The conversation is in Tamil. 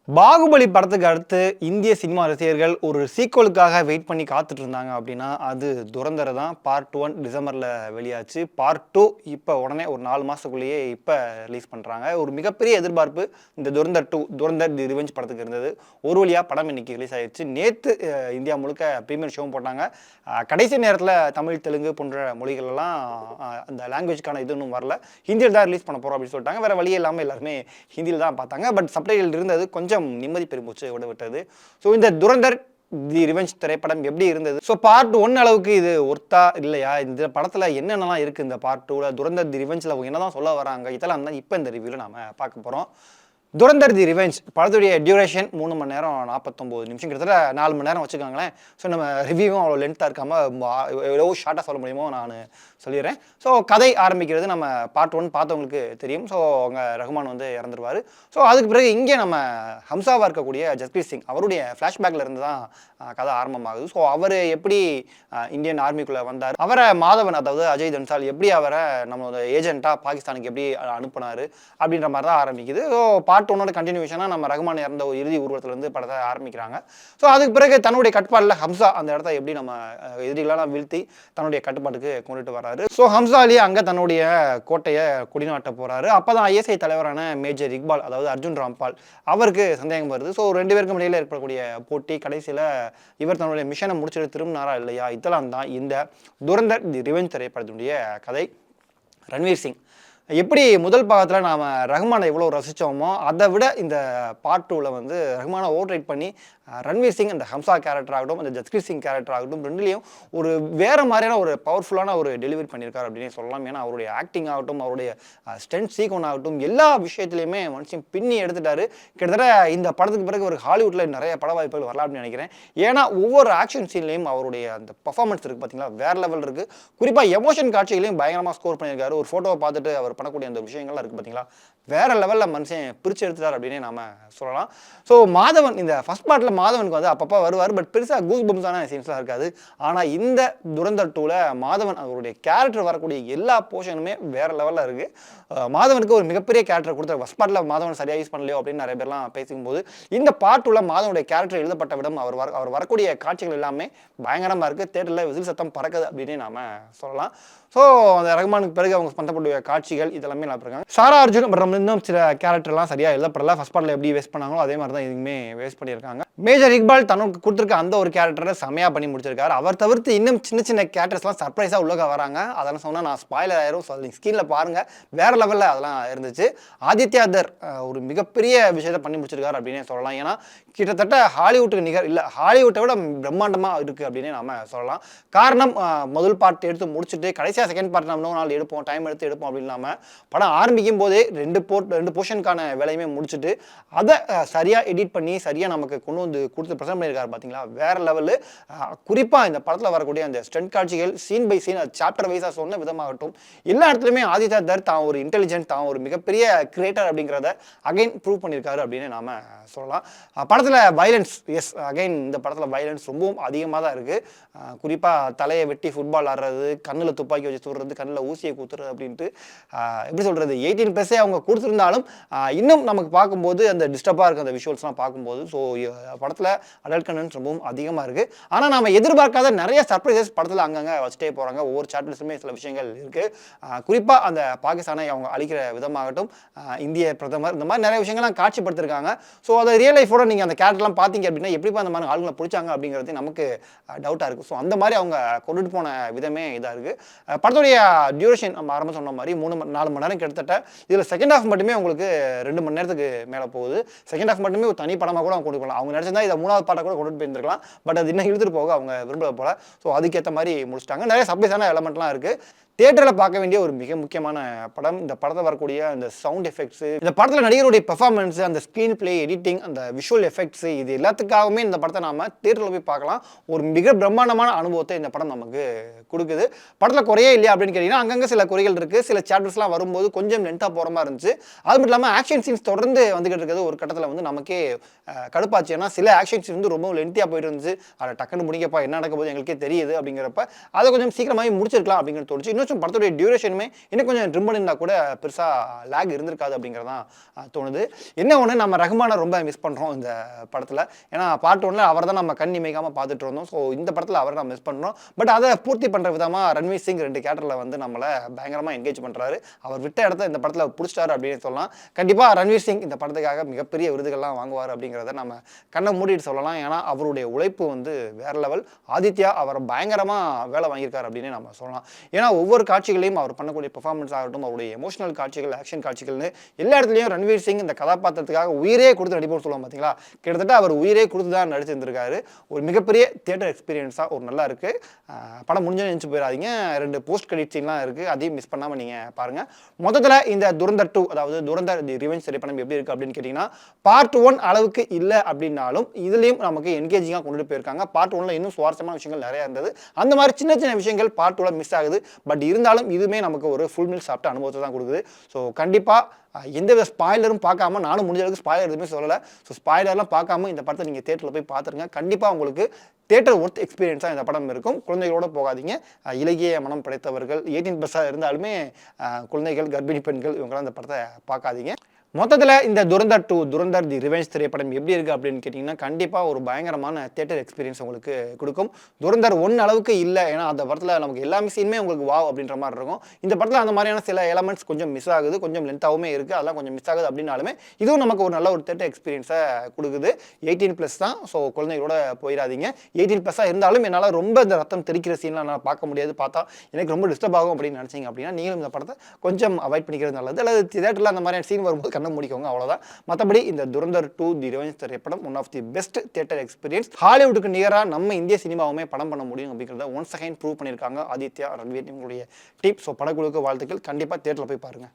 பாகுபலி படத்துக்கு அடுத்து இந்திய சினிமா ரசிகர்கள் ஒரு சீக்வலுக்காக வெயிட் பண்ணி காத்துட்டு இருந்தாங்க அப்படின்னா அது துரந்தர் தான். பார்ட் 1 டிசம்பரில் வெளியாச்சு. பார்ட் 2 இப்போ உடனே ஒரு 4 மாதத்துக்குள்ளேயே இப்போ ரிலீஸ் பண்ணுறாங்க. ஒரு மிகப்பெரிய எதிர்பார்ப்பு இந்த துரந்தர் தி ரிவெஞ்ச் படத்துக்கு இருந்தது. ஒரு வழியாக படம் இன்னைக்கு ரிலீஸ் ஆயிடுச்சு. நேற்று இந்தியா முழுக்க ப்ரீமியர் ஷோவும் போட்டாங்க. கடைசி நேரத்தில் தமிழ், தெலுங்கு போன்ற மொழிகளெல்லாம் அந்த லாங்குவேஜ்க்கான இது இன்னும் வரல. ஹிந்தியில் தான் ரிலீஸ் பண்ண போகிறோம் அப்படின்னு சொல்லிட்டாங்க. வேறு வழியே இல்லாமல் எல்லாருமே ஹிந்தியில் தான் பார்த்தாங்க. பட் சப்டைட்டில் இருந்தது கொஞ்சம் நிம்மதி பெருமூச்சு விட்டது. ஸோ இந்த துரந்தர் தி ரிவெஞ்ச் திரைப்படம் எப்படி இருந்தது? ஸோ பார்ட் 1 அளவுக்கு இது ஒர்த்தா இல்லையா? இந்த படத்தில் என்னென்னலாம் இருக்குது? இந்த பார்ட் 2ல் துரந்தர் தி ரிவெஞ்சில் அவங்க என்னதான் சொல்ல வராங்க? இதெல்லாம் தான் இப்போ இந்த ரிவ்யூவில் நாம் பார்க்க போகிறோம். துரந்தர் தி ரிவெஞ்ச் படத்துடைய டியூரேஷன் 3 மணி நேரம் 49 நிமிஷம், கிட்டத்தட்ட 4 மணி நேரம் வச்சுக்கோங்களேன். ஸோ நம்ம ரிவ்யூவும் அவ்வளோ லென்த்தாக இருக்காமல் எவ்வளோ ஷார்ட்டாக சொல்ல முடியுமோ நான் சொல்லிடுறேன். ஸோ கதை ஆரம்பிக்கிறது நம்ம பார்ட் 1 பார்த்தவங்களுக்கு தெரியும். ஸோ அவங்க ரகுமான் வந்து இறந்துருவார். ஸோ அதுக்கு பிறகு இங்கே நம்ம ஹம்சாவாக இருக்கக்கூடிய ஜஸ்பீர் சிங் அவருடைய ஃப்ளாஷ்பேக்கில் இருந்து தான் கதை ஆரம்பமாகுது. ஸோ அவர் எப்படி இந்தியன் ஆர்மிக்குள்ளே வந்தார், அவரை மாதவன் அதாவது அஜய் தன்சால் எப்படி அவரை நம்மளோட ஏஜென்ட்டாக பாகிஸ்தானுக்கு எப்படி அனுப்புனார் அப்படின்ற மாதிரி தான் ஆரம்பிக்குது. ஸோ பார்ட் 1 கண்டினியூஷனாக நம்ம ரகுமான் இறந்த ஒரு இறுதி ஊர்வலத்திலேருந்து படத்தை ஆரம்பிக்கிறாங்க. ஸோ அதுக்கு பிறகு தன்னுடைய கட்டுப்பாட்டில் ஹம்சா அந்த இடத்த எப்படி நம்ம எதிரிகளெல்லாம் வீழ்த்தி தன்னுடைய கட்டுப்பாட்டுக்கு கொண்டுட்டு வராரு. ஸோ ஹம்சா அலி அங்கே தன்னுடைய கோட்டையை குடிநாட்ட போகிறாரு. அப்போ தான் ஐஎஸ்ஐ தலைவரான மேஜர் இக்பால் அதாவது அர்ஜுன் ராம்பால் அவருக்கு சந்தேகம் வருது. ஸோ 2 பேருக்கு இடையில ஏற்படக்கூடிய போட்டி, கடைசியில் இவர் தன்னுடைய மிஷனை முடிச்சுட்டு திரும்பினாரா இல்லையா, இதெல்லாம் தான் இந்த துரந்தர் தி ரிவெஞ்ச் திரைப்படத்தினுடைய கதை. ரன்வீர் சிங் எப்படி முதல் பாகத்தில் நாம் ரஹ்மானை எவ்வளோ ரசித்தோமோ அதை விட இந்த பார்ட் 2ல் வந்து ரஹ்மானை ஓவர்ரைட் பண்ணி ரன்வீர் சிங் அந்த ஹம்சா கேரக்டர் ஆகட்டும், அந்த ஜஸ்பீர் சிங் கேரக்டர் ஆகட்டும், ரெண்டுலேயும் ஒரு வேறு மாதிரியான ஒரு பவர்ஃபுல்லான ஒரு டெலிவரி பண்ணியிருக்காரு அப்படின்னு சொல்லலாம். ஏன்னா அவருடைய ஆக்டிங் ஆகட்டும், அவருடைய ஸ்டென்ட் சீக்வன் ஆகட்டும், எல்லா விஷயத்துலையுமே மனுஷன் பின்னி எடுத்துட்டாரு. கிட்டத்தட்ட இந்த படத்துக்கு பிறகு ஒரு ஹாலிவுட்டில் நிறைய பட வாய்ப்புகள் வரலாம் அப்படின்னு நினைக்கிறேன். ஏன்னா ஒவ்வொரு ஆக்ஷன் சீன்லையும் அவருடைய அந்த பர்ஃபார்மன்ஸ் இருக்குது பார்த்தீங்களா, வேறு லெவல் இருக்குது. குறிப்பாக எமோஷன் காட்சிகளையும் பயங்கரமாக ஸ்கோர் பண்ணியிருக்காரு. ஒரு ஃபோட்டோவை பார்த்துட்டு அவர் பண்ணக்கூடிய அந்த விஷயங்கள்லாம் இருக்குது பார்த்தீங்களா, வேற லெவலில் மனுஷன் பிரித்து எடுத்துட்டார் அப்படின்னே நாம சொல்லலாம். ஸோ மாதவன் இந்த ஃபர்ஸ்ட் பார்ட்டில் மாதவனுக்கு வந்து அப்பப்போ வருவார், பட் பெருசாக கூஸ் பம்ஸான சீன்ஸ்லாம் இருக்காது. ஆனால் இந்த துரந்தர் 2ல் மாதவன் அவருடைய கேரக்டர் வரக்கூடிய எல்லா போர்ஷனுமே வேற லெவலில் இருக்குது. மாதவனுக்கு ஒரு மிகப்பெரிய கேரக்டர் கொடுத்தாரு. ஃபர்ஸ்ட் பார்ட்டில் மாதவன் சரியாக யூஸ் பண்ணலையோ அப்படின்னு நிறைய பேர்லாம் பேசும்போது இந்த பார்ட் 2ல் மாதவனுடைய கேரக்டர் எழுதப்பட்ட விடம், அவர் வரக்கூடிய காட்சிகள் எல்லாமே பயங்கரமாக இருக்குது. தேட்டரில் விசில் சத்தம் பறக்குது அப்படின்னு நாம சொல்லலாம். ஸோ அந்த ரஹ்மானுக்கு பிறகு அவங்க பண்ணக்கூடிய காட்சிகள் இதெல்லாமே நல்லா இருக்காங்க. சாரா அர்ஜுன் அப்புறம் இன்னும் சில கேரக்டர்லாம் சரியாக எழுதப்படல. ஃபர்ஸ்ட் பார்ட்டில் எப்படி வேஸ்ட் பண்ணாங்களோ அதே மாதிரி தான் இதுவுமே வேஸ்ட் பண்ணியிருக்காங்க. மேஜர் இக்பால் தனக்கு கொடுத்துருக்க அந்த ஒரு கேரக்டரை செமையாக பண்ணி முடிச்சிருக்காரு. அவர் தவிர்த்து இன்னும் சின்ன சின்ன கேரக்டர்ஸ்லாம் சர்ப்ரைஸாக உள்ளக வராங்க. அதெல்லாம் சொன்னால் நான் ஸ்பாயிலர் ஆயிரும். ஸோ நீங்கள் ஸ்க்ரீனில் பாருங்கள், வேறு லெவலில் அதெல்லாம் இருந்துச்சு. ஆதித்யா தர் ஒரு மிகப்பெரிய விஷயத்தை பண்ணி முடிச்சிருக்காரு அப்படின்னே சொல்லலாம். ஏன்னா கிட்டத்தட்ட ஹாலிவுட்டுக்கு நிகர் இல்லை, ஹாலிவுட்டை விட பிரம்மாண்டமாக இருக்குது அப்படின்னே நம்ம சொல்லலாம். காரணம் முதல் பார்ட் எடுத்து முடிச்சுட்டு கடைசியாக செகண்ட் பார்ட் நம்ம இன்னொரு நாள் எடுப்போம், டைம் எடுத்து எடுப்போம் அப்படின்னு இல்லாமல் படம் ஆரம்பிக்கும் போதே 2 போர்ஷனுக்கான வேலையுமே முடிச்சுட்டு அதை சரியாக எடிட் பண்ணி சரியாக நமக்கு கொண்டு வந்து கொடுத்து ப்ரெசென்ட் பண்ணியிருக்காரு பார்த்தீங்களா, வேற லெவலு. குறிப்பாக இந்த படத்தில் வரக்கூடிய அந்த ஸ்டண்ட் காட்சிகள் சீன் பை சீன் சாப்டர் வைஸாக சொன்ன விதமாகட்டும், எல்லா இடத்துலையுமே ஆதித்யா தர் தான் ஒரு இன்டெலிஜென்ட், தான் ஒரு மிகப்பெரிய கிரியேட்டர் அப்படிங்கிறத அகைன் ப்ரூவ் பண்ணியிருக்காரு அப்படின்னு நாம சொல்லலாம். படத்தில் வைலன்ஸ், எஸ் அகைன் இந்த படத்தில் வைலன்ஸ் ரொம்பவும் அதிகமாக தான் இருக்குது. குறிப்பாக தலையை வெட்டி ஃபுட்பால் ஆடுறது, கண்ணில் துப்பாக்கி வச்சு சுடுறது, கண்ணில் ஊசியை குத்துறது அப்படின்ட்டு எப்படி சொல்கிறது 18+ அவங்க கொடுத்துருந்தாலும் இன்னும் நமக்கு பார்க்கும்போது அந்த டிஸ்டர்பாக இருக்குது அந்த விஷுவல்ஸ்லாம் பார்க்கும்போது. ஸோ படத்தில் அடல்ட் கண்டென்ட் ரொம்பவும் அதிகமாக இருக்குது. ஆனால் நம்ம எதிர்பார்க்காத நிறைய சர்ப்ரைசஸ் படத்தில் அங்கங்கே வச்சுட்டே போகிறாங்க. ஒவ்வொரு சாப்டர்ஸுமே சில விஷயங்கள் இருக்குது. குறிப்பாக அந்த பாகிஸ்தானை அவங்க அழிக்கிற விதமாகட்டும், இந்திய பிரதமர், இந்த மாதிரி நிறைய விஷயங்கள்லாம் காட்சிப்படுத்திருக்காங்க. ஸோ அதை ரியல் லைஃபோட நீங்கள் அந்த கேரக்டர்லாம் பார்த்தீங்க அப்படின்னா எப்படிப்பா அந்த மாதிரி ஆளுங்களை பிடிச்சாங்க அப்படிங்கிறது நமக்கு டவுட்டாக இருக்குது. ஸோ அந்த மாதிரி அவங்க கொண்டுட்டு போன விதமே இதாக இருக்குது. படத்துடைய டியூரேஷன் நம்ம ஆரம்பம் சொன்ன மாதிரி 4 மணி நேரம் கிட்டத்தட்ட. இதில் செகண்ட் ஹாஃப் மட்டுமே உங்களுக்கு 2 மணி நேரத்துக்கு மேலே போகுது. செகண்ட் ஹாஃப் மட்டுமே ஒரு தனி படமாக கூட அவங்க கொண்டு போகலாம். அவங்க நினச்சிருந்தா இதை 3வது பாட்டை கூட கொண்டு போயிருந்துருக்கலாம். பட் அது இன்னும் இழுத்துட்டு போக அவங்க விரும்பல போல. ஸோ அதுக்கேற்ற மாதிரி முடிச்சிட்டாங்க. நிறைய சர்ப்ரைஸான எலமெண்ட்லாம் இருக்குது. தியேட்டரில் பார்க்க வேண்டிய ஒரு மிக முக்கியமான படம். இந்த படத்தில் வரக்கூடிய அந்த சவுண்ட் எஃபெக்ட்ஸு, இந்த படத்தில் நடிகருடைய பெர்ஃபார்மன்ஸு, அந்த ஸ்க்ரீன் பிளே, எடிட்டிங், அந்த விஷுவல் எஃபெக்ட்ஸு, இது எல்லாத்துக்காகவுமே இந்த படத்தை நாம் தியேட்டரில் போய் பார்க்கலாம். ஒரு மிக பிரம்மாண்டமான அனுபவத்தை இந்த படம் நமக்கு கொடுக்குது. படத்தில் குறையே இல்லையா அப்படின்னு கேட்டிங்கன்னா அங்கங்கே சில குறைகள் இருக்குது. சில சாப்டர்ஸ்லாம் வரும்போது கொஞ்சம் லென்த்தாக போகிற மாதிரி இருந்துச்சு. அது மட்டும் இல்லாமல் ஆக்ஷன் சீன்ஸ் தொடர்ந்து வந்துகிட்டு இருக்கிறது ஒரு கட்டத்தில் வந்து நமக்கே கடுப்பாச்சு. ஏன்னா சில ஆக்ஷன் சீன்ஸ் வந்து ரொம்ப லென்த்தியாக போயிட்டு இருந்துச்சு. அதை டக்குன்னு முடிக்கப்பா என்ன நடக்க போது எங்களுக்கே தெரியுது அப்படிங்கிறப்ப அதை கொஞ்சம் சீக்கிரமாகவே முடிச்சிருக்கலாம் அப்படிங்கிறது தோணுச்சு. இன்னும் படத்துடைய டியூரேஷனுமே இன்னும் கொஞ்சம் ட்ரிம் பண்ணியிருந்தா கூட பெருசாக லேக் இருந்திருக்காது அப்படிங்கிறதான் தோணுது. என்ன ஒன்று, நம்ம ரஹ்மானை ரொம்ப மிஸ் பண்ணுறோம் இந்த படத்தில். ஏன்னா பார்ட் 1ல் அவர் தான் நம்ம கண் இமைக்காமல் பார்த்துட்டு இருந்தோம். ஸோ இந்த படத்தில் அவரை நம்ம மிஸ் பண்ணுறோம். பட் அதை பூர்த்தி பண்ணுற விதமாக ரன்வீர் சிங் 2 கேரக்டரில் வந்து நம்மளை பயங்கரமாக என்கேஜ் பண்ணுறாரு. அவர் விட்ட இடத்த இந்த படத்தில் பிடிச்சிட்டாரு அப்படின்னு சொல்லலாம். கண்டிப்பாக ரன்வீர் சிங் இந்த படத்துக்காக மிகப்பெரிய விருதுகள்லாம் வாங்குவார் அப்படிங்கிறத நம்ம கண்ணை மூடிட்டு சொல்லலாம். ஏன்னா அவருடைய உழைப்பு வந்து வேற லெவல். ஆதித்யா அவரை பயங்கரமாக வேலை வாங்கியிருக்காரு அப்படின்னு நம்ம சொல்லலாம். ஏன்னா ஒவ்வொரு காட்சிகளையும் அவர் பண்ணக்கூடிய பெர்ஃபார்மன்ஸ் ஆகட்டும், அவருடைய எமோஷனல் காட்சிகள், ஆக்ஷன் காட்சிகள்னு எல்லா இடத்துலையும் ரன்வீர் சிங் இந்த கதாபாத்திரத்துக்காக உயிரே கொடுத்து நடிப்போம்னு சொல்லுவோம் பார்த்தீங்களா. கிட்டத்தட்ட அவர் உயிரே கொடுத்து தான் நடிச்சிருந்திருக்காரு. ஒரு மிகப்பெரிய தியேட்டர் எக்ஸ்பீரியன்ஸாக ஒரு நல்லா இருக்குது. படம் முடிஞ்சு நினச்சி போயிடாதீங்க. 2 போஸ்ட் கிரெடிட் சீன்லாம் இருக்குது. அதையும் மிஸ் பண்ணாமல் நீங்கள் பாருங்கள். மொத்தத்தில் இந்த துரந்தர் 2, அதாவது துரந்தர் தி ரிவெஞ்ச் திரைப்படம் எப்படி இருக்குது அப்படின்னு கேட்டிங்கன்னா, பார்ட் 1 அளவுக்கு இல்லை அப்படின்னாலும் இதுலேயும் நமக்கு என்கேஜிங்காக கொண்டுட்டு போயிருக்காங்க. பார்ட் 1ல் இன்னும் சுவாரஸ்யமான விஷயங்கள் நிறையா இருந்தது. அந்த மாதிரி சின்ன சின்ன விஷயங்கள் பார்ட் 2ல் மிஸ் ஆகுது. பட் இருந்தாலும் இதுவுமே நமக்கு ஒரு ஃபுல் மீல் சாப்பிட்ட அனுபவத்தை தான் கொடுக்குது. ஸோ கண்டிப்பாக எந்த ஸ்பாய்லரும் பார்க்காம, நானும் முடிஞ்ச அளவுக்கு ஸ்பாய்லர் எதுவுமே சொல்லலை. ஸோ ஸ்பாய்லர்லாம் பார்க்காம இந்த படத்தை நீங்கள் தேட்டரில் போய் பார்த்துருங்க. கண்டிப்பாக உங்களுக்கு தேட்டர் ஒர்த் எக்ஸ்பீரியன்ஸாக இந்த படம் இருக்கும். குழந்தைகளோடு போகாதீங்க. இலக்கிய மனம் படைத்தவர்கள் 18+ இருந்தாலுமே குழந்தைகள், கர்ப்பிணி பெண்கள் இவங்களாம் இந்த படத்தை பார்க்காதீங்க. மொத்தத்தில் இந்த துரந்தர் 2, துரந்தர் தி ரிவெஞ்ச் திரைப்படம் எப்படி இருக்குது அப்படின்னு கேட்டிங்கன்னா, கண்டிப்பாக ஒரு பயங்கரமான தியேட்டர் எக்ஸ்பீரியன்ஸ் உங்களுக்கு கொடுக்கும். துரந்தர் 1 அளவுக்கு இல்லை. ஏன்னா அந்த படத்தில் நமக்கு எல்லா சீனுமே உங்களுக்கு வாவ் அப்படின்ற மாதிரி இருக்கும். இந்த படத்தில் அந்த மாதிரியான சில எலமெண்ட்ஸ் கொஞ்சம் மிஸ் ஆகுது, கொஞ்சம் லென்த்தாகவுமே இருக்குது. அதெல்லாம் கொஞ்சம் மிஸ் ஆகுது அப்படின்னாலுமே இதுவும் நமக்கு ஒரு நல்ல ஒரு தியேட்டர் எக்ஸ்பீரியன்ஸை கொடுக்குது. 18+ தான். ஸோ குழந்தைகளோட போயிடாதீங்க. 18+ இருந்தாலும் என்னால் ரொம்ப இந்த ரத்தம் தெரிக்கிற சீன்லாம் என்னால் பார்க்க முடியாது. பார்த்தா எனக்கு ரொம்ப டிஸ்டர்ப் ஆகும் அப்படின்னு நினச்சிங்க அப்படின்னா நீங்களும் இந்த படத்தை கொஞ்சம் அவாய்ட் பண்ணிக்கிறது நல்லது. அல்லது தியேட்டரில் அந்த மாதிரியான சீன் வரும்போது முடிக்கோங்க, அவ்வளவுதான். மற்றபடி இந்த துரந்தர் 2 தி ரிவெஞ்ச் திரைப்படம் one of the best theatre experience. ஹாலிவுட்டுக்கு நிகராக நம்ம இந்திய சினிமாவுமே படம் பண்ண முடியும் அப்படிங்கிறத ஒன்ஸ் அகைன் ப்ரூவ் பண்ணியிருக்காங்க ஆதித்யா, ரன்வீர் இவங்களுடைய டீம். ஸோ படக்குழுக்கு வாழ்த்துக்கள். கண்டிப்பாக தியேட்டரில் போய் பாருங்க.